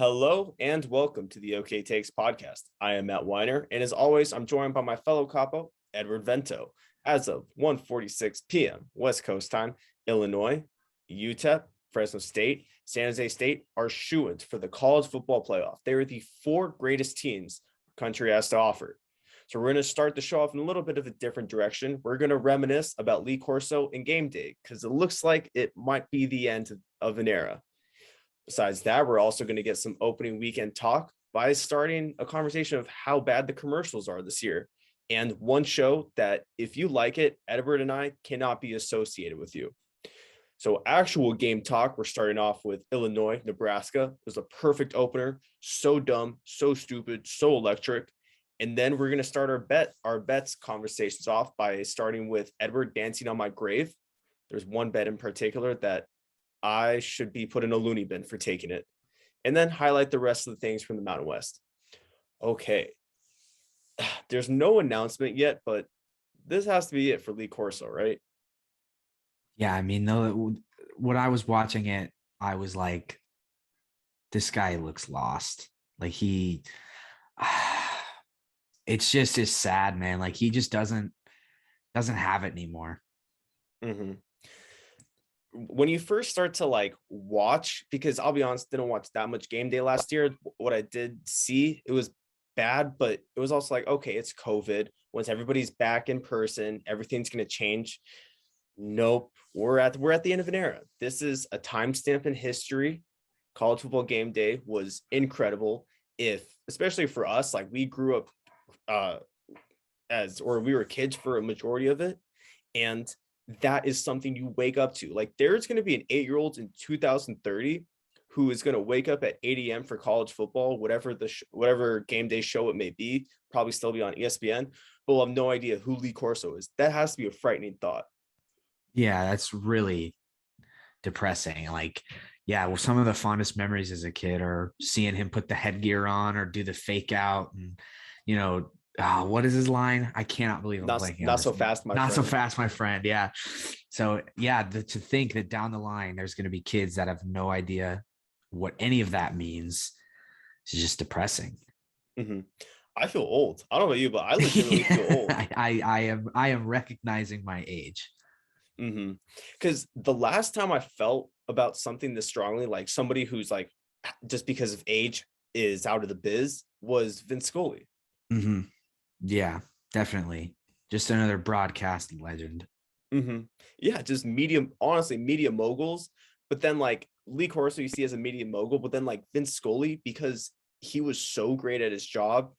Hello and welcome to the OK Takes podcast. I am Matt Weiner, and as always, I'm joined by my fellow capo, Edward Vento. As of 1:46 p.m. West Coast time, Illinois, UTEP, Fresno State, San Jose State are shoo-ins for the college football playoff. They are the four greatest teams the country has to offer. So we're going to start the show off in a little bit of a different direction. We're going to reminisce about Lee Corso and game day because it looks like it might be the end of an era. Besides that, we're also going to get some opening weekend talk by starting a conversation of how bad the commercials are this year. And one show that if you like it, Edward and I cannot be associated with you. So actual game talk, we're starting off with Illinois, Nebraska. It was a perfect opener. So dumb, so stupid, so electric. And then we're going to start our bets conversations off by starting with Edward dancing on my grave. There's one bet in particular that I should be put in a loony bin for taking it, and then highlight the rest of the things from the Mountain West. Okay. There's no announcement yet, but this has to be it for Lee Corso, right? Yeah, I mean, though, when I was watching it, I was like, this guy looks lost. Like it's just sad, man. Like he just doesn't have it anymore. Mm-hmm. When you first start to watch, because I'll be honest, didn't watch that much game day last year. What I did see, it was bad, but it was also like, okay, it's COVID. Once everybody's back in person, everything's going to change. Nope. We're at the end of an era. This is a timestamp in history. College football game day was incredible. Especially for us, like we grew up we were kids for a majority of it. And that is something you wake up to. Like there's going to be an 8-year-old in 2030 who is going to wake up at 8 a.m. for college football, whatever game day show it may be, probably still be on ESPN, but will have no idea who Lee Corso is. That has to be a frightening thought. Yeah, that's really depressing. Like, yeah, well, some of the fondest memories as a kid are seeing him put the headgear on or do the fake out and, what is his line? I cannot believe I'm blanking. Not so fast, my friend. Not so fast, my friend. Yeah. So yeah, to think that down the line, there's going to be kids that have no idea what any of that means. It's just depressing. Mm-hmm. I feel old. I don't know about you, but I legitimately feel old. I am recognizing my age. Mm-hmm. Because the last time I felt about something this strongly, like somebody who's like, just because of age is out of the biz, was Vince Scully. Mm-hmm. Yeah, definitely. Just another broadcasting legend. Mm-hmm. Yeah, just media moguls. But then like Lee Corso, you see as a media mogul, but then like Vince Scully, because he was so great at his job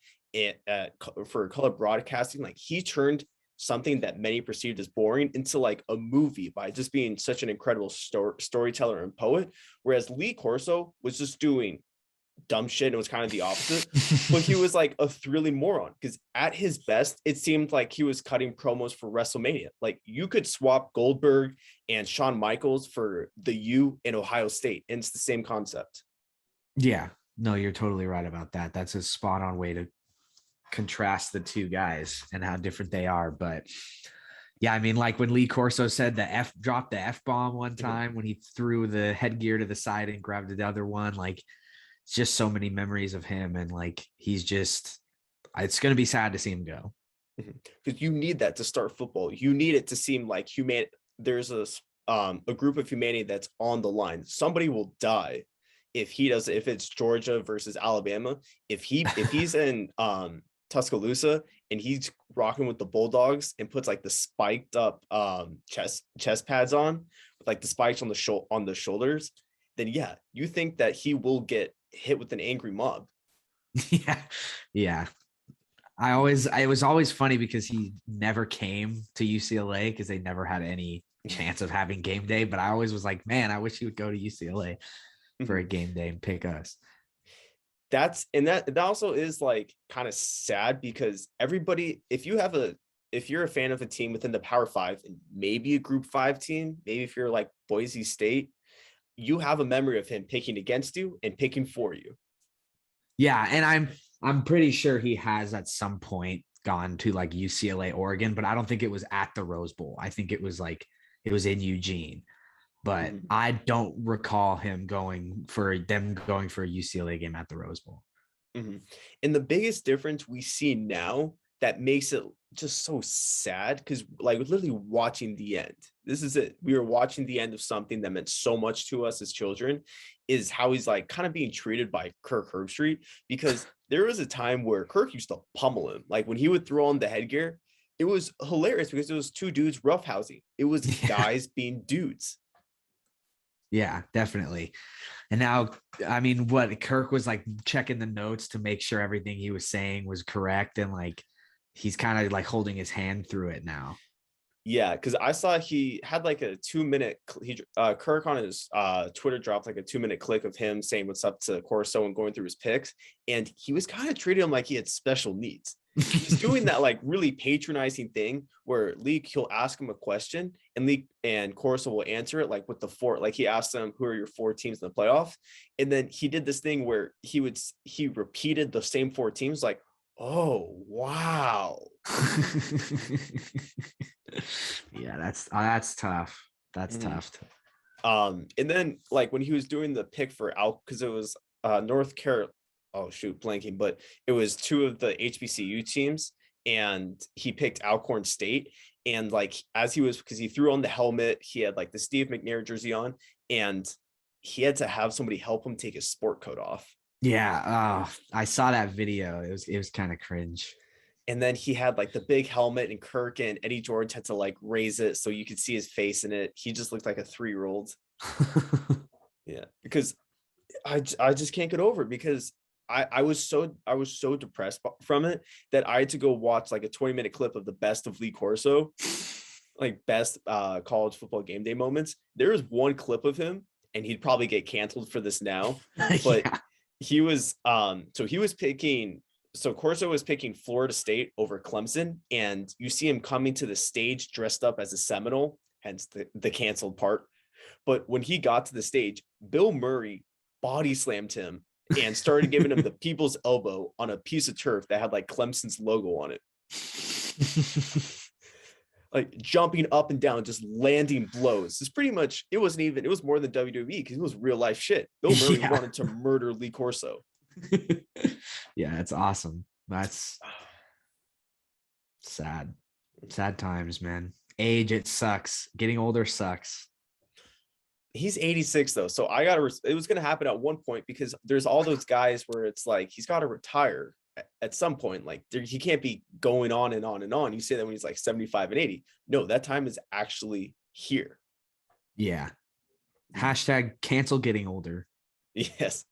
for color broadcasting, like he turned something that many perceived as boring into like a movie by just being such an incredible storyteller and poet. Whereas Lee Corso was just doing dumb shit and it was kind of the opposite. But he was like a thrilling moron because at his best it seemed like he was cutting promos for WrestleMania. Like you could swap Goldberg and Shawn Michaels for the U in Ohio State and it's the same concept. Yeah, no, you're totally right about that. That's a spot on way to contrast the two guys and how different they are. But yeah, I mean, like when Lee Corso said dropped the F-bomb one time when he threw the headgear to the side and grabbed the other one, like it's just so many memories of him. And like, it's going to be sad to see him go. Because you need that to start football. You need it to seem like there's a group of humanity that's on the line. Somebody will die if it's Georgia versus Alabama. If he's in Tuscaloosa and he's rocking with the Bulldogs and puts like the spiked up chest pads on with like the spikes on the shoulders, then yeah, you think that he will get hit with an angry mob. Yeah. It was always funny because he never came to UCLA because they never had any chance of having game day. But I always was like, man, I wish he would go to UCLA for a game day and pick us. That also is like kind of sad because everybody, if you're a fan of a team within the Power 5 and maybe a Group 5 team, maybe if you're like Boise State, you have a memory of him picking against you and picking for you. Yeah, and I'm pretty sure he has at some point gone to like UCLA, Oregon, but I don't think it was at the Rose Bowl. I think it was in Eugene. but I don't recall him going for a UCLA game at the Rose Bowl. And the biggest difference we see now that makes it just so sad, because like literally watching the end, this is it. We were watching the end of something that meant so much to us as children, is how he's like kind of being treated by Kirk Herbstreit, because there was a time where Kirk used to pummel him. Like when he would throw on the headgear, it was hilarious because it was two dudes roughhousing. It was guys being dudes. Yeah, definitely. And now, I mean, what Kirk was like checking the notes to make sure everything he was saying was correct. And like, he's kind of like holding his hand through it now. Yeah, because I saw he had like a 2-minute, Kirk on his Twitter dropped like a 2-minute clip of him saying what's up to Corso and going through his picks. And he was kind of treating him like he had special needs. He's doing that like really patronizing thing where he'll ask him a question and Corso will answer it like with the four, like he asked them, who are your 4 teams in the playoff? And then he did this thing where he repeated the same 4 teams like, oh, wow. Yeah, that's tough. That's tough. And then like when he was doing the pick for because it was North Carolina, oh shoot, blanking, but it was 2 of the HBCU teams, and he picked Alcorn State. And like as because he threw on the helmet, he had like the Steve McNair jersey on, and he had to have somebody help him take his sport coat off. Yeah, I saw that video. It was kind of cringe. And then he had like the big helmet, and Kirk and Eddie George had to like raise it so you could see his face in it. He just looked like a 3-year-old. Yeah, because I just can't get over it, because I was so depressed from it that I had to go watch like a 20-minute clip of the best of Lee Corso, like best college football game day moments. There is one clip of him, and he'd probably get canceled for this now, but yeah. He was Corso was picking Florida State over Clemson, and you see him coming to the stage dressed up as a Seminole, hence the canceled part. But when he got to the stage, Bill Murray body slammed him and started giving him the people's elbow on a piece of turf that had like Clemson's logo on it. Like jumping up and down, just landing blows. It's pretty much, it was more than WWE, because it was real life shit. Bill Murray wanted to murder Lee Corso. Yeah, it's awesome. That's sad. Sad times, man. Age, it sucks. Getting older sucks. He's 86 though, so it was going to happen at one point, because there's all those guys where it's like he's got to retire at some point. Like he can't be going on and on and on. You say that when he's like 75 and 80. No, that time is actually here. Yeah. Hashtag cancel getting older. Yes.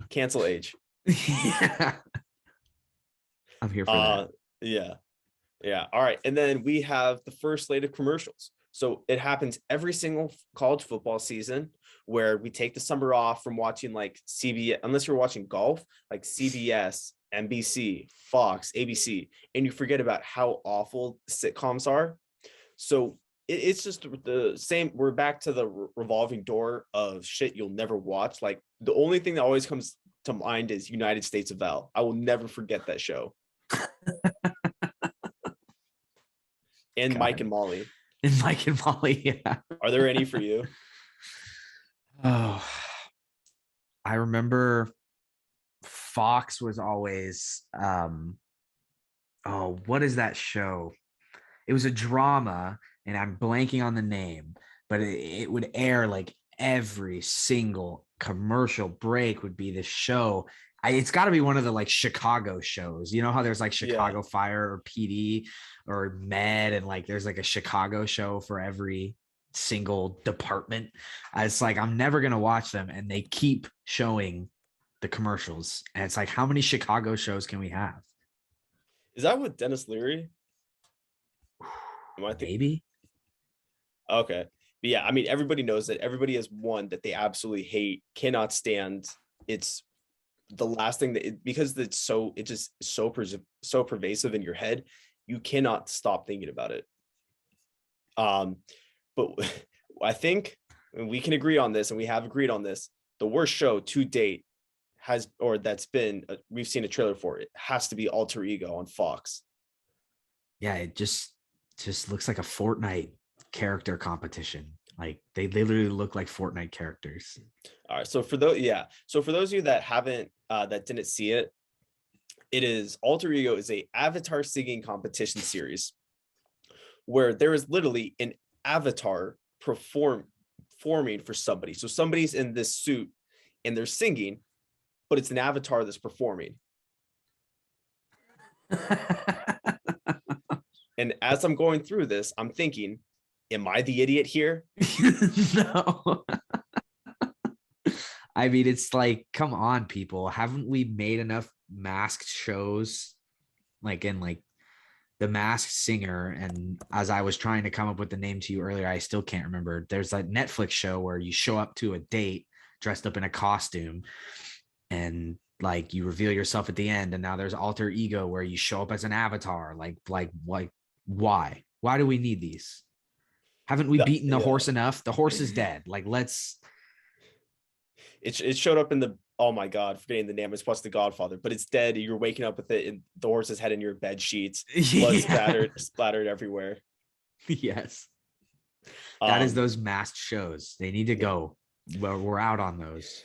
Cancel age. Yeah. I'm here for that. Yeah. All right. And then we have the first slate of commercials. So it happens every single college football season, where we take the summer off from watching like CBS, unless you're watching golf, like CBS, NBC, Fox, ABC, and you forget about how awful sitcoms are. So it's just the same. We're back to the revolving door of shit you'll never watch. Like the only thing that always comes to mind is United States of L. I will never forget that show. And God. Mike and Molly. And Mike and Molly, yeah. Are there any for you? Oh, I remember Fox was always, what is that show? It was a drama, and I'm blanking on the name, but it would air like every single commercial break would be this show. It's got to be one of the like Chicago shows. You know how there's like Chicago Fire or PD or Med, and like there's like a Chicago show for every single department. It's like I'm never gonna watch them, and they keep showing the commercials, and it's like, how many Chicago shows can we have? Is that with Dennis Leary? Maybe. Okay, but yeah, I mean, everybody knows that everybody has one that they absolutely hate, cannot stand. It's the last thing because it's just so pervasive in your head, you cannot stop thinking about it. But I think we can agree on this, and we have agreed on this. The worst show to date we've seen a trailer for it, has to be Alter Ego on Fox. Yeah, it just looks like a Fortnite character competition. Like they literally look like Fortnite characters. All right. So for those, of you that haven't, that didn't see it, it is Alter Ego is a avatar singing competition series where there is literally an avatar performing for somebody. So somebody's in this suit and they're singing, but it's an avatar that's performing. And as I'm going through this, I'm thinking, am I the idiot here? No. I mean, it's like, come on, people. Haven't we made enough masked shows? Like in like The Masked Singer. And as I was trying to come up with the name to you earlier, I still can't remember. There's a Netflix show where you show up to a date dressed up in a costume and like you reveal yourself at the end. And now there's Alter Ego where you show up as an avatar. Like why? Why do we need these? Haven't we beaten the horse enough? The horse is dead. Like, let's. It showed up in the, oh my God, forgetting the name. It's plus The Godfather, but it's dead. You're waking up with it in the horse's head in your bed sheets. Blood splattered everywhere. Yes. That is those masked shows. They need to go. Well, we're out on those.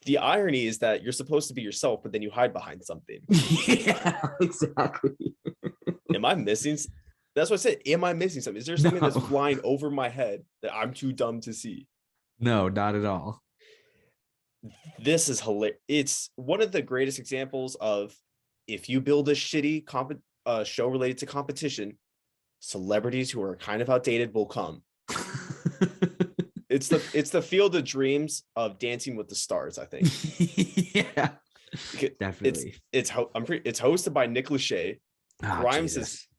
The irony is that you're supposed to be yourself, but then you hide behind something. Yeah, exactly. Am I missing? That's what I said. Am I missing something? Is there something that's flying over my head that I'm too dumb to see? No, not at all. This is hilarious. It's one of the greatest examples of if you build a shitty show related to competition, celebrities who are kind of outdated will come. It's the Field of Dreams of Dancing with the Stars, I think. Yeah, definitely. It's hosted by Nick Lachey.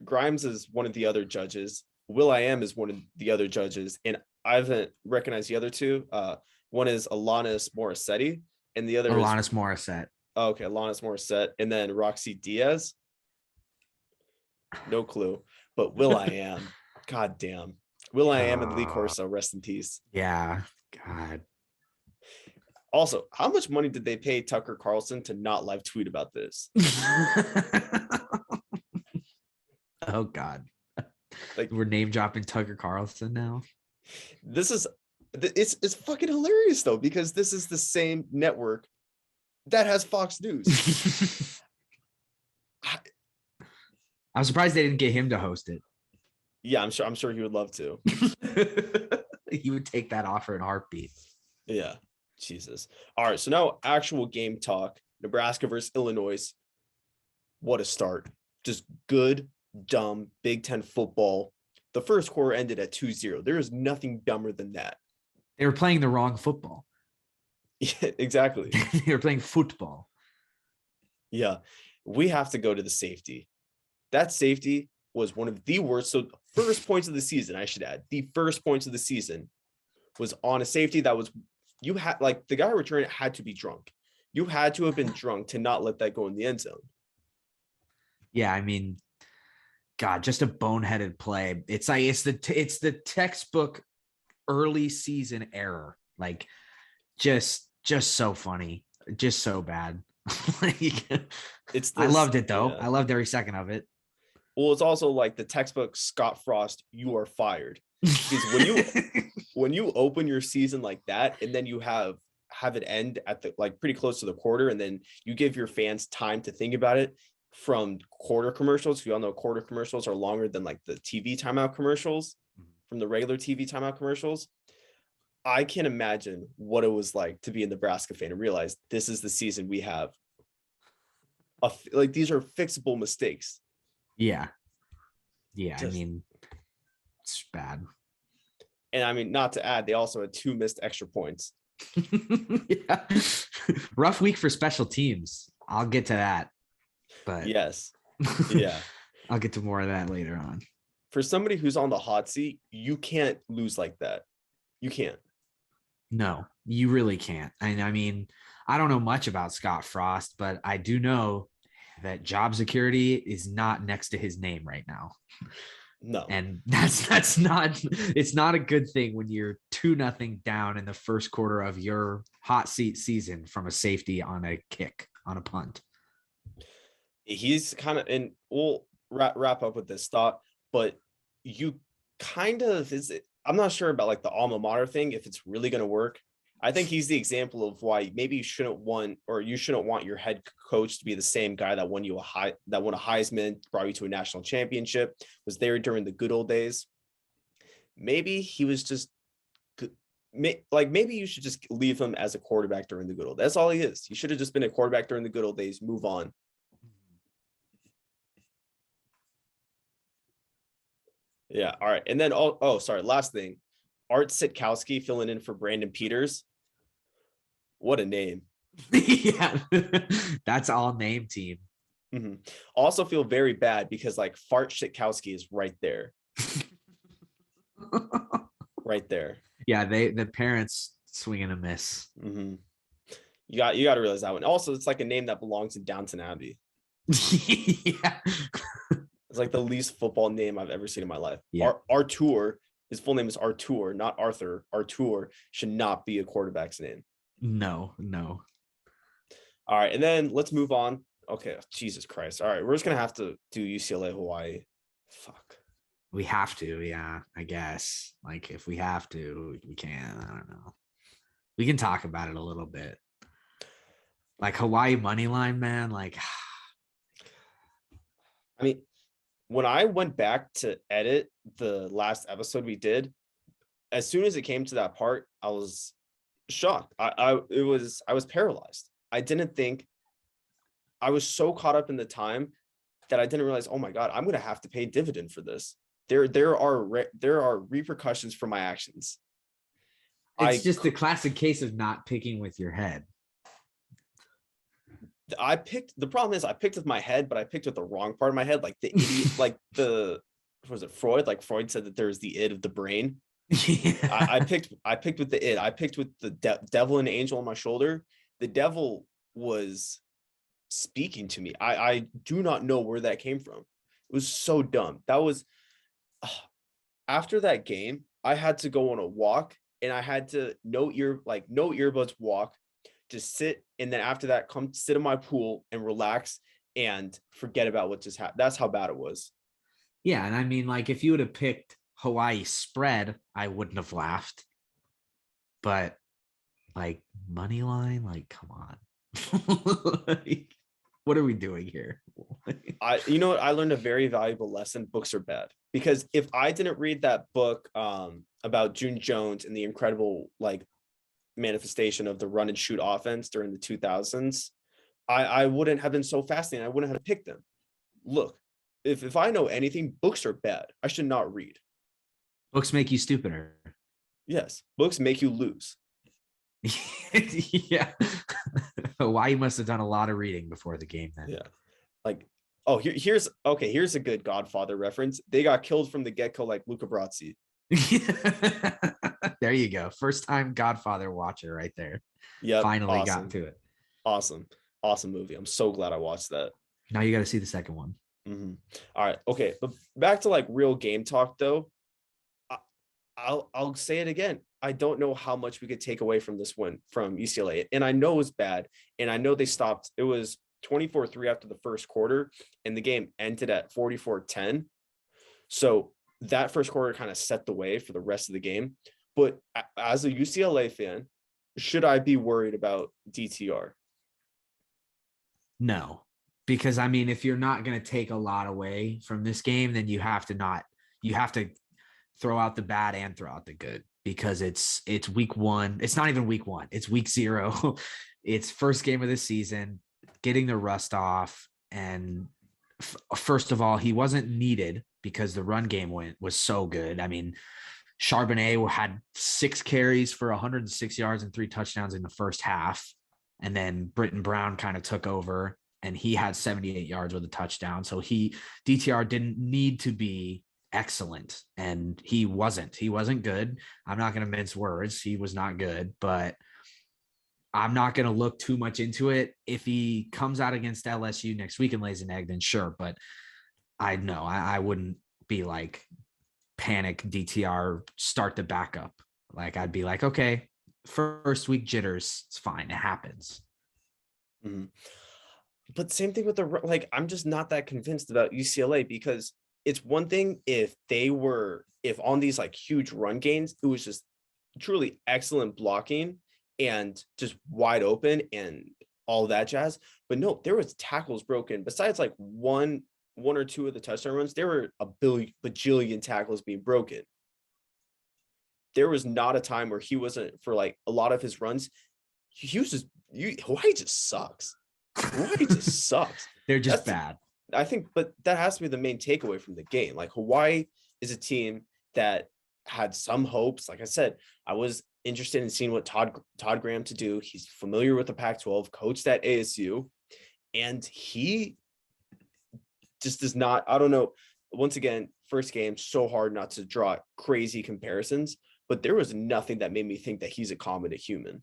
Grimes is one of the other judges. will.i.am is one of the other judges, and I haven't recognized the other two. One is Alanis Morissette, and the other Alanis Morissette. Oh, okay, Alanis Morissette, and then Roxy Diaz. No clue, but will.i.am. God damn, will.i.am and Lee Corso, rest in peace. Yeah, God. Also, how much money did they pay Tucker Carlson to not live tweet about this? Oh God, like we're name dropping Tucker Carlson now. It's fucking hilarious though, because this is the same network that has Fox News. I'm surprised they didn't get him to host it. Yeah, I'm sure he would love to. He would take that offer in a heartbeat. Yeah, Jesus. All right, so now actual game talk. Nebraska versus Illinois. What a start. Just good, dumb Big Ten football. The first quarter ended at 2-0. There is nothing dumber than that. They were playing the wrong football. Yeah, exactly. They were playing football. Yeah, we have to go to the safety. That safety was one of the worst. So first points of the season, I should add, the first points of the season was on a safety that was, you had, like, the guy returning it had to be drunk. You had to have been drunk to not let that go in the end zone. Yeah, I mean, God, just a boneheaded play. It's like it's the textbook early season error. Like, just so funny, just so bad. I loved it though. Yeah. I loved every second of it. Well, it's also like the textbook Scott Frost, you are fired. Because when you open your season like that, and then you have it end at the, like, pretty close to the quarter, and then you give your fans time to think about it from quarter commercials. We all know quarter commercials are longer than like the TV timeout commercials from the regular TV timeout commercials. I can't imagine what it was like to be a Nebraska fan and realize this is the season we have. Like, these are fixable mistakes. Yeah. I mean, it's bad. And I mean, not to add, they also had 2 missed extra points. Yeah. Rough week for special teams. I'll get to that. But yes. Yeah. I'll get to more of that later on. For somebody who's on the hot seat, you can't lose like that. You can't. No, you really can't. And I mean, I don't know much about Scott Frost, but I do know that job security is not next to his name right now. No. And that's not, it's not a good thing when you're 2-0 down in the first quarter of your hot seat season from a safety on a kick, on a punt. He's kind of, and we'll wrap up with this thought, but you kind of, I'm not sure about like the alma mater thing, if it's really going to work. I think he's the example of why maybe you shouldn't want your head coach to be the same guy that won a Heisman, brought you to a national championship, was there during the good old days. Maybe he was just maybe you should just leave him as a quarterback during the good old. That's all he is. He should have just been a quarterback during the good old days. Move on. Yeah. All right. And then sorry. Last thing, Art Sitkowski filling in for Brandon Peters. What a name. Yeah, that's all name team. Mm-hmm. Also feel very bad because like Fart Sitkowski is right there. Right there. Yeah, the parents swing and a miss. Mm-hmm. You got to realize that one. Also, it's like a name that belongs in Downton Abbey. Yeah. It's like the least football name I've ever seen in my life. Yeah. Artur, his full name is Artur, not Arthur. Artur should not be a quarterback's name. No. All right, and then let's move on. Okay, Jesus Christ. All right, we're just gonna have to do UCLA Hawaii. Fuck. We have to, yeah, I guess. Like if we have to, we can. I don't know. We can talk about it a little bit. Like Hawaii money line, man. Like, I mean, when I went back to edit the last episode we did, as soon as it came to that part, I was shocked. I was paralyzed. I didn't think. I was so caught up in the time that I didn't realize, oh my God, I'm going to have to pay dividend for this. There are repercussions for my actions. it's just the classic case of not picking with your head. The problem is I picked with my head, but I picked with the wrong part of my head. Like the idiot, like was it Freud? Like Freud said that there's the id of the brain. Yeah. I picked with the id. I picked with the devil and angel on my shoulder. The devil was speaking to me. I do not know where that came from. It was so dumb. That was after that game, I had to go on a walk and I had to no earbuds walk, just sit, and then after that come sit in my pool and relax and forget about what just happened. That's how bad it was. Yeah, and I mean, like if you would have picked Hawaii spread, I wouldn't have laughed. But like money line, like come on. Like, what are we doing here? I learned a very valuable lesson. Books are bad. Because if I didn't read that book about June Jones and the incredible like manifestation of the run and shoot offense during the 2000s, I wouldn't have been so fascinated. I wouldn't have picked them. Look, if I know anything, books are bad. I should not read. Books make you stupider. Yes, books make you lose. Yeah. Hawaii must have done a lot of reading before the game then. Yeah. Like, oh, here's a good Godfather reference. They got killed from the get-go like Luca Brasi. There you go. First time Godfather watcher right there. Yeah. Finally awesome. got to it. Awesome movie. I'm so glad I watched that. Now you got to see the second one. Mm-hmm. All right. Okay. But back to like real game talk though. I'll say it again. I don't know how much we could take away from this win from UCLA. And I know it was bad. And I know they stopped. It was 24-3 after the first quarter, and the game ended at 44-10. So that first quarter kind of set the way for the rest of the game. But as a UCLA fan, should I be worried about DTR? No, because I mean, if you're not going to take a lot away from this game, then you have to throw out the bad and throw out the good, because it's week one. It's not even week one. It's week 0. It's first game of the season, getting the rust off. And first of all, he wasn't needed because the run game was so good. I mean, Charbonnet had 6 carries for 106 yards and 3 touchdowns in the first half. And then Britton Brown kind of took over and he had 78 yards with a touchdown. So DTR didn't need to be excellent, and he wasn't good. I'm not going to mince words. He was not good, but I'm not going to look too much into it. If he comes out against LSU next week and lays an egg, then sure. But I wouldn't be like panic DTR, start the backup. Like I'd be like, okay, first week jitters, it's fine. It happens. Mm-hmm. But same thing with I'm just not that convinced about UCLA, because it's one thing if on these like huge run gains, it was just truly excellent blocking and just wide open and all that jazz. But no, there was tackles broken. Besides like one or two of the touchdown runs, there were a bajillion tackles being broken. There was not a time where he wasn't, for like a lot of his runs, Hawaii just sucks. Hawaii just sucks. They're just bad. I think, but that has to be the main takeaway from the game. Like Hawaii is a team that had some hopes. Like I said, I was interested in seeing what Todd Graham to do. He's familiar with the Pac-12, coached at ASU, and he just does not. I don't know. Once again, first game, so hard not to draw crazy comparisons, but there was nothing that made me think that he's a competent human.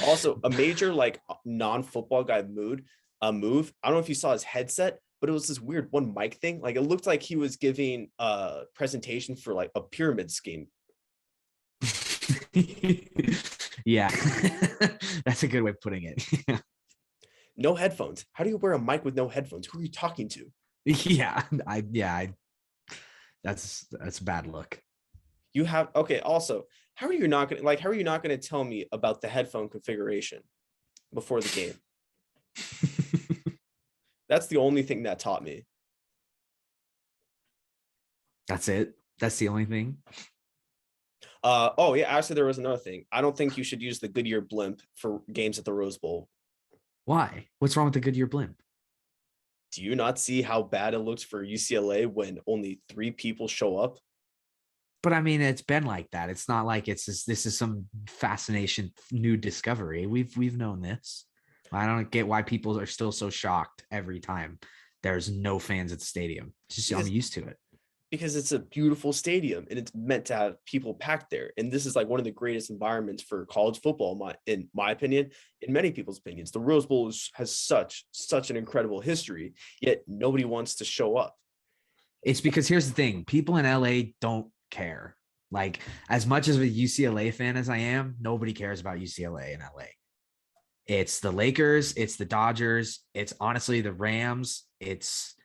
Also, a major like non-football guy move. I don't know if you saw his headset, but it was this weird one mic thing. Like it looked like he was giving a presentation for like a pyramid scheme. Yeah, that's a good way of putting it. No headphones. How do you wear a mic with no headphones? Who are you talking to? Yeah, that's a bad look. You have okay. Also, how are you not going to tell me about the headphone configuration before the game? That's the only thing that taught me. That's it. That's the only thing. Oh yeah, actually there was another thing. I don't think you should use the Goodyear blimp for games at the Rose Bowl. Why? What's wrong with the Goodyear blimp? Do you not see how bad it looks for UCLA when only 3 people show up? But I mean, it's been like that. It's not like this is some fascination, new discovery. We've known this. I don't get why people are still so shocked every time there's no fans at the stadium. I'm used to it. Because it's a beautiful stadium and it's meant to have people packed there. And this is like one of the greatest environments for college football, in my opinion, in many people's opinions. The Rose Bowl has such an incredible history, yet nobody wants to show up. It's because here's the thing. People in LA don't care. Like, as much as a UCLA fan as I am, nobody cares about UCLA in LA. It's the Lakers, it's the Dodgers, it's honestly the Rams, it's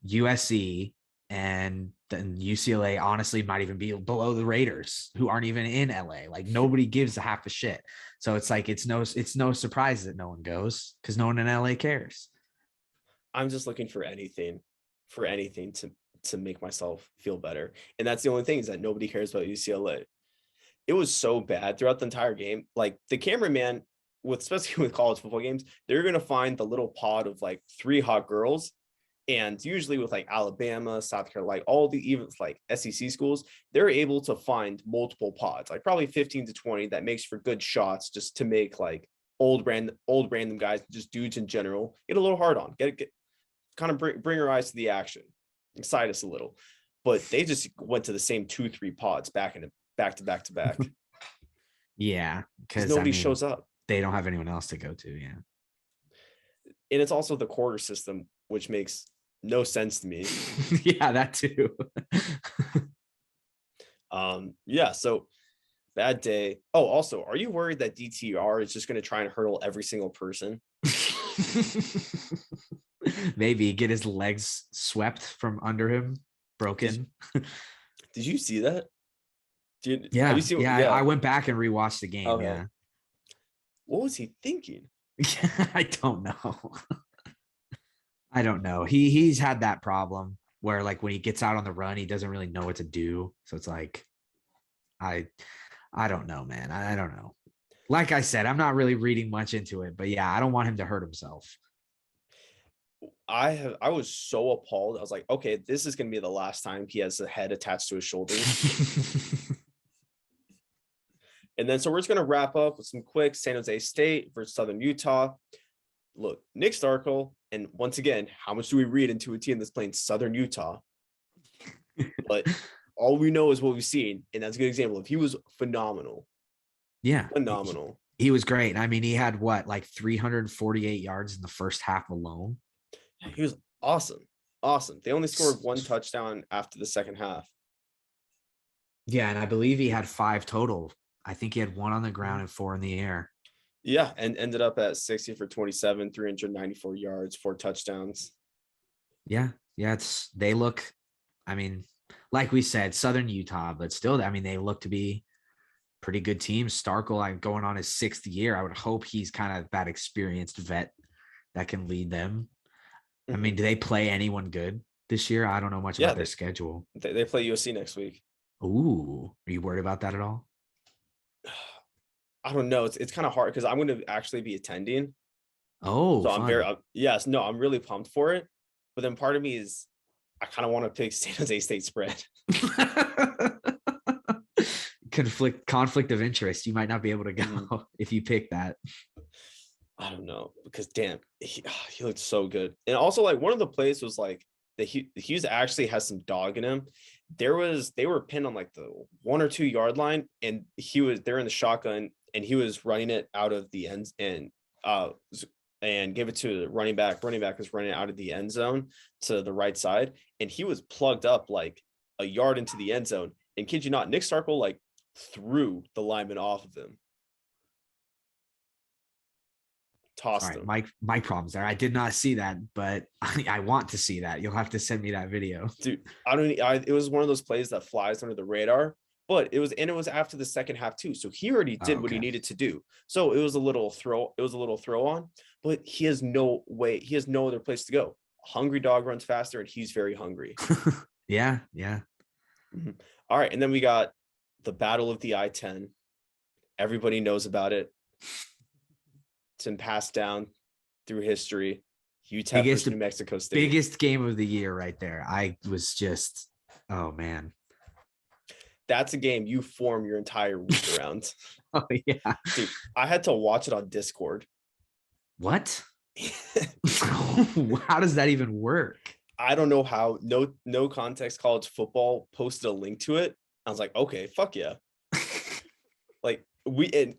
USC, and then UCLA honestly might even be below the Raiders, who aren't even in LA. Like, nobody gives a half a shit. So it's like it's no surprise that no one goes because no one in LA cares. I'm just looking for anything to make myself feel better. And that's the only thing, is that nobody cares about UCLA. It was so bad throughout the entire game. Like the cameraman, especially with college football games, they're going to find the little pod of like 3 hot girls. And usually with like Alabama, South Carolina, all the even like SEC schools, they're able to find multiple pods, like probably 15 to 20, that makes for good shots, just to make like old random guys, just dudes in general, get a little hard on, get kind of bring our eyes to the action, excite us a little. But they just went to the same 2-3 pods back to back. Yeah, because nobody shows up. They don't have anyone else to go to. Yeah, and it's also the quarter system, which makes no sense to me. Yeah, that too. Yeah, so bad day. Oh, also, are you worried that DTR is just going to try and hurdle every single person? Maybe get his legs swept from under him, broken. Did you see that? Yeah, I went back and rewatched the game. Okay. Yeah. What was he thinking? I don't know. I don't know. He's had that problem where like when he gets out on the run, he doesn't really know what to do. So it's like, I don't know, man. I don't know. Like I said, I'm not really reading much into it, but yeah, I don't want him to hurt himself. I was so appalled. I was like, okay, this is going to be the last time he has a head attached to his shoulders. And then, so we're just going to wrap up with some quick San Jose State versus Southern Utah. Look, Nick Starkel, and once again, how much do we read into a team that's playing Southern Utah? But all we know is what we've seen, and that's a good example of he was phenomenal. Yeah, phenomenal. He was great. I mean, he had like 348 yards in the first half alone. He was awesome. They only scored 1 touchdown after the second half. Yeah, and I believe he had 5 total. I think he had 1 on the ground and 4 in the air. Yeah, and ended up at 60 for 27, 394 yards, 4 touchdowns. Yeah, Yeah, they look, I mean, like we said, Southern Utah, but still, I mean, they look to be pretty good teams. Starkel, like going on his 6th year. I would hope he's kind of that experienced vet that can lead them. I mean, do they play anyone good this year? I don't know much about their schedule. They play USC next week. Ooh, are you worried about that at all? I don't know. It's kind of hard because I'm going to actually be attending. Oh, So fun. I'm really pumped for it. But then part of me is I kind of want to pick San Jose State spread. conflict of interest. You might not be able to go if you pick that. I don't know, because damn, he looked so good. And also, like, one of the plays was like the Hughes actually has some dog in him. They were pinned on like the 1 or 2 yard line, and they're in the shotgun, and he was running it out of the ends and gave it to the running back. Running back was running out of the end zone to the right side, and he was plugged up like a yard into the end zone. And kid you not, Nick Starkel like threw the lineman off of him. Tossed him. My problems there. I did not see that, but I want to see that. You'll have to send me that video. Dude, it was one of those plays that flies under the radar, but it was after the second half too. So he already did what he needed to do. So it was a little throw on, but he has no other place to go. A hungry dog runs faster, and he's very hungry. Yeah. Mm-hmm. All right. And then we got the Battle of the I-10. Everybody knows about it. It's been passed down through history. UTEP versus New Mexico State. Biggest game of the year right there. I was just, oh man. That's a game you form your entire week around. Oh yeah. Dude, I had to watch it on Discord. What? How does that even work? I don't know how. No Context College Football posted a link to it. I was like, okay, fuck yeah. Like,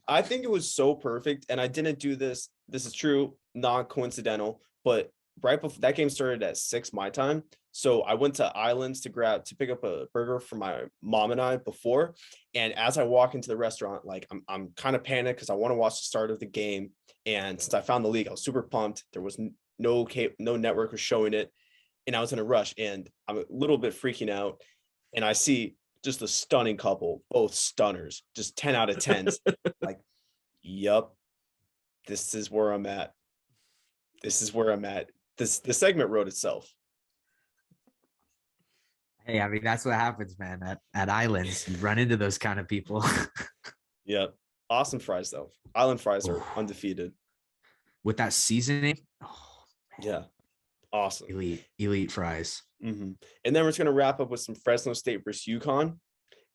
I think it was so perfect, and I didn't do this. This is true, not coincidental, but right before that game started at 6 my time. So I went to Islands to pick up a burger for my mom and I before. And as I walk into the restaurant, like I'm kind of panicked because I want to watch the start of the game. And since I found the league, I was super pumped. There was no network was showing it, and I was in a rush, and I'm a little bit freaking out. And I see just a stunning couple, both stunners, just 10 out of 10s. Like, yup, this is where I'm at. The segment wrote itself. Hey, I mean, that's what happens, man. At Islands, you run into those kind of people. Yeah. Awesome fries, though. Island fries are undefeated. With that seasoning. Oh, yeah. Awesome. Elite fries. Mm-hmm. And then we're just going to wrap up with some Fresno State versus UConn.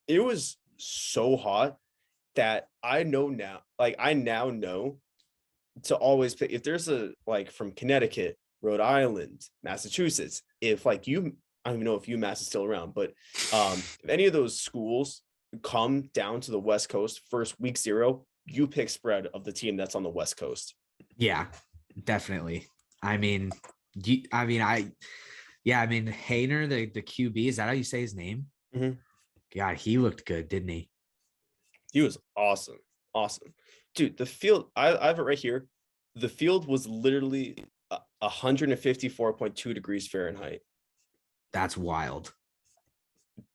It was so hot that I now know to always pick, if there's from Connecticut, Rhode Island, Massachusetts, if I don't even know if UMass is still around, but if any of those schools come down to the West Coast first week 0, you pick spread of the team that's on the West Coast. Yeah, definitely. I mean, Haener, the QB, is that how you say his name? Mm-hmm. God, he looked good, didn't he? He was awesome. Dude, the field, I have it right here. The field was literally 154.2 degrees Fahrenheit. That's wild.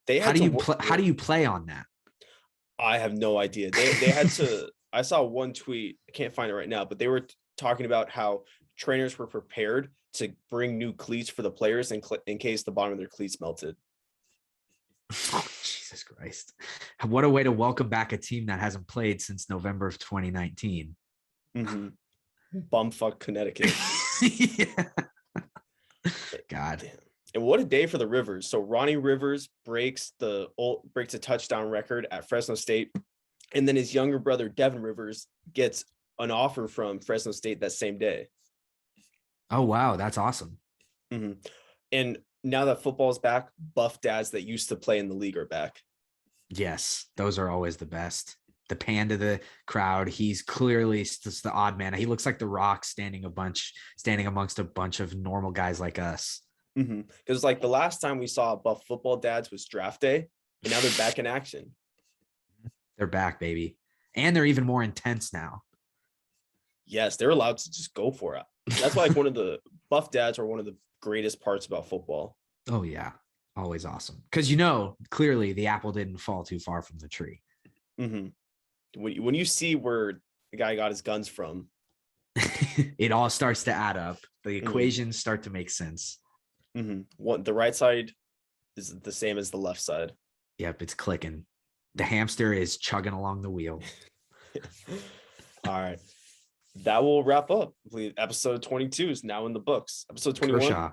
How do you play on that? I have no idea. They had to. I saw one tweet. I can't find it right now, but they were talking about how trainers were prepared to bring new cleats for the players in case the bottom of their cleats melted. Oh, Jesus Christ. What a way to welcome back a team that hasn't played since November of 2019. Mm-hmm. Bumfuck Connecticut. Yeah. God. Damn. And what a day for the Rivers. So Ronnie Rivers breaks a touchdown record at Fresno State. And then his younger brother, Devin Rivers, gets an offer from Fresno State that same day. Oh, wow. That's awesome. Mm-hmm. And now that football is back, buff dads that used to play in the league are back. Yes, those are always the best. The pan to the crowd. He's clearly just the odd man. He looks like the Rock standing amongst a bunch of normal guys like us. Mm-hmm. Because like the last time we saw buff football dads was draft day, and now they're back in action. They're back, baby. And they're even more intense now. Yes, they're allowed to just go for it. That's why one of the buff dads are one of the greatest parts about football. Oh yeah, always awesome. Because clearly the apple didn't fall too far from the tree. Mm-hmm. When you see where the guy got his guns from, It all starts to add up. The equations start to make sense. The right side is the same as the left side. Yep, it's clicking. The hamster is chugging along the wheel. All right. That will wrap up. Episode 22 is now in the books. Episode 21. Kershaw.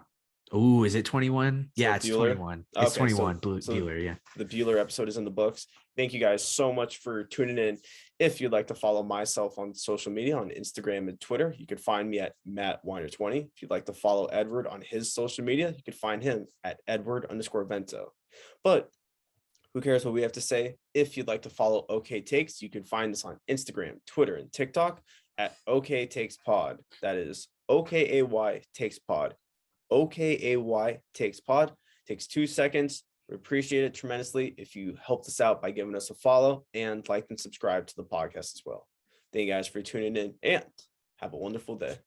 Oh, is it 21? Yeah, it's Bueller. 21. It's 21. Bueller, yeah. The Bueller episode is in the books. Thank you guys so much for tuning in. If you'd like to follow myself on social media, on Instagram and Twitter, you can find me at MattWeiner20. If you'd like to follow Edward on his social media, you can find him at Edward_Vento. But who cares what we have to say? If you'd like to follow OK Takes, you can find us on Instagram, Twitter, and TikTok at OK Takes Pod. That is OKAY Takes Pod. OKAY Takes Pod. Takes 2 seconds. We appreciate it tremendously if you helped us out by giving us a follow and like and subscribe to the podcast as well. Thank you guys for tuning in and have a wonderful day.